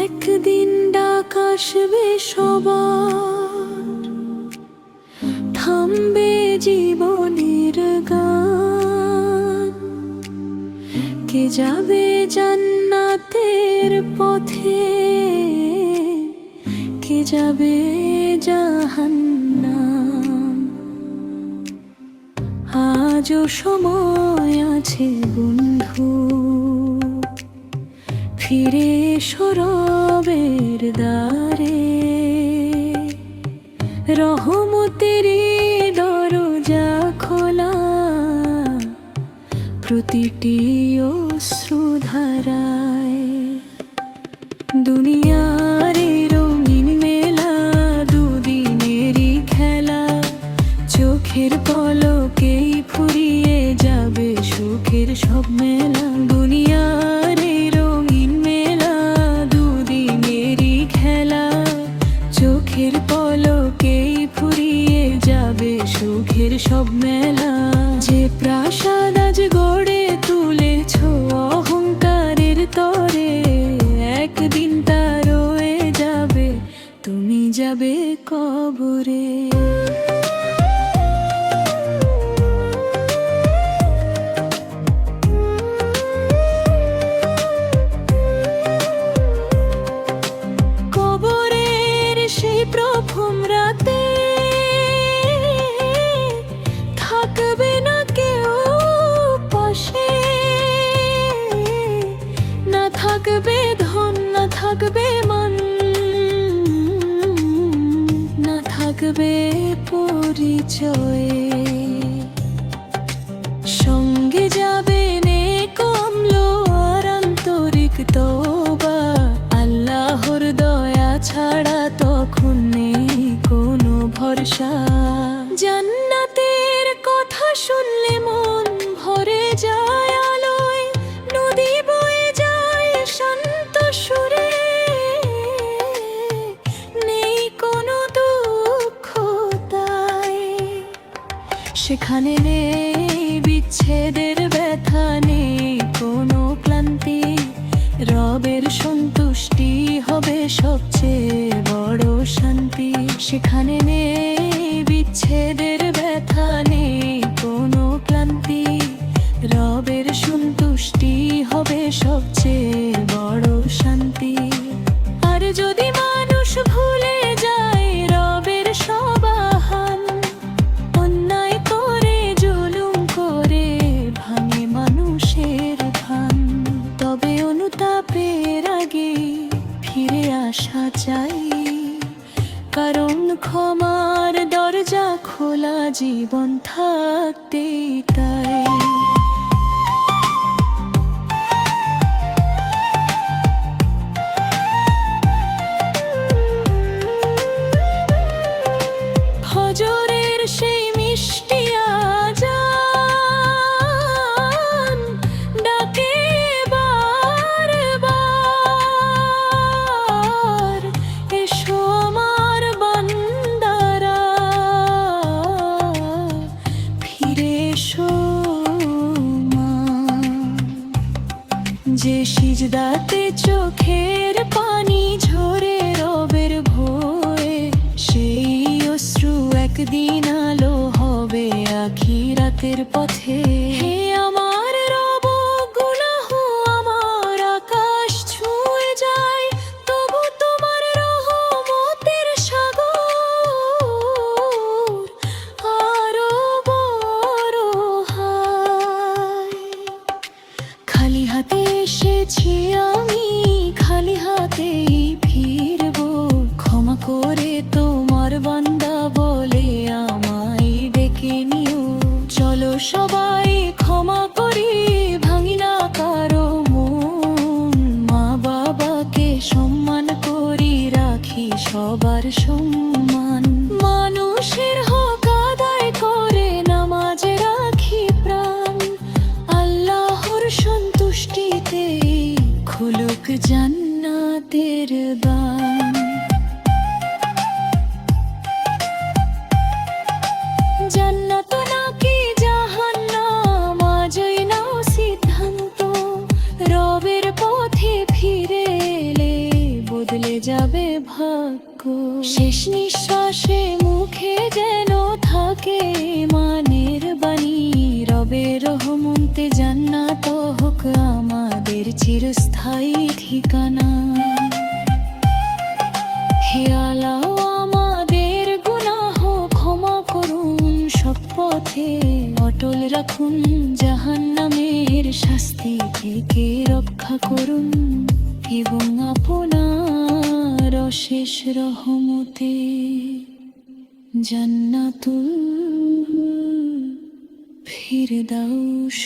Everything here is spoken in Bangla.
একদিন ডাক আসবে সবার, থামবে জীবনের গান। কে যাবে জান্নাতের পথে, কে যাবে জাহান্নাম। আজও সময় আছে বন্ধু, ফিরে এসো রবের দ্বারে। রহমতেরই দরজা খোলা, প্রতিটি অশ্রুধারায়। দুনিয়ার এই রঙিন মেলা, দুদিনেরই খেলা। চোখের পলকেই ফুরিয়ে যাবে সুখের সব মেলা। দুনিয়ার এই রঙিন মেলা, দুদিনেরই খেলা। চোখের পলকেই ফুরিয়ে যাবে সুখের সব মেলা। যে প্রাসাদ আজ গড়ে তুলেছ অহংকারের তরে, একদিন তা রয়ে যাবে, তুমি যাবে কবরে। কবরের সেই প্রথম রাতে থাকবে না কেউ পাশে, না থাকবে ধন, না থাকবে মান, না থাকবে পরিচয়। সঙ্গে যাবে নেক আমল আর আন্তরিক তওবা। আল্লাহর দয়া ছাড়া তখন নেই কোনো ভরসা। জান্নাতের কথা শুনলে মন ভরে যায় আলোয়, নদী বয়ে যায় শান্ত সুরে। নেই কোনো দুঃখ তাই, সেখানে নেই বিচ্ছেদের ব্যথা, নেই কোনো ক্লান্তি। রবের সন্তুষ্টি হবে সবচেয়ে বড় শান্তি। সেখানে নেই বিচ্ছেদের ব্যথা, নেই কোনো ক্লান্তি। রবের সন্তুষ্টি হবে সবচেয়ে বড় শান্তি। আর যদি মানুষ ভুলে যায় রবের সব আহ্বান, অন্যায় করে জুলুম করে ভাঙে মানুষের ভান, তবে অনুতাপের আগে ফিরে আসা চাই। কারণ ক্ষমার দরজা খোলা জীবন থাকতেই তাই। ফজরের সেই মিষ্টি আযান ডাকে বারবার, এসো আমার বান্দারা, ফিরে এসো মা। যে সিজদাতে চোখের পানি ঝরে রবের ভয়ে, সেই অশ্রু একদিন আলো হবে আখিরাতের পথে। হে আমার রব, গুনাহ আমার আকাশ ছুঁয়ে যায়, তবু তোমার রহমতের সাগর আরো বড় হয়। খালি হাতে এসেছি আমি, খালি হাতেই ফিরবো। ক্ষমা করে তোমার বান্দা বলে আমায় ডেকে নিও। চলো সবাই ক্ষমা করি, ভাঙি না কারো মন। মা বাবাকে সম্মান করি, রাখি সবার সম্মান। মানুষের হক আদায় করে নামাজে রাখি প্রাণ। আল্লাহর সন্তুষ্টিতে খুলুক জান্নাতের দ্বার। হবে ভাগ্য। শেষ নিঃশ্বাসে মুখে যেন থাকে মানের বাণী, রবের রহমতে জান্নাত হোক আমাদের চিরস্থায়ী ঠিকানা। হে আল্লাহ আমাদের গুনাহ ক্ষমা করুন, সৎ পথে অটল রাখুন, জাহান্নামের শাস্তি থেকে রক্ষা করুন, এবং আপনার অশেষ রহমতে জান্নাতুল ফিরদাউস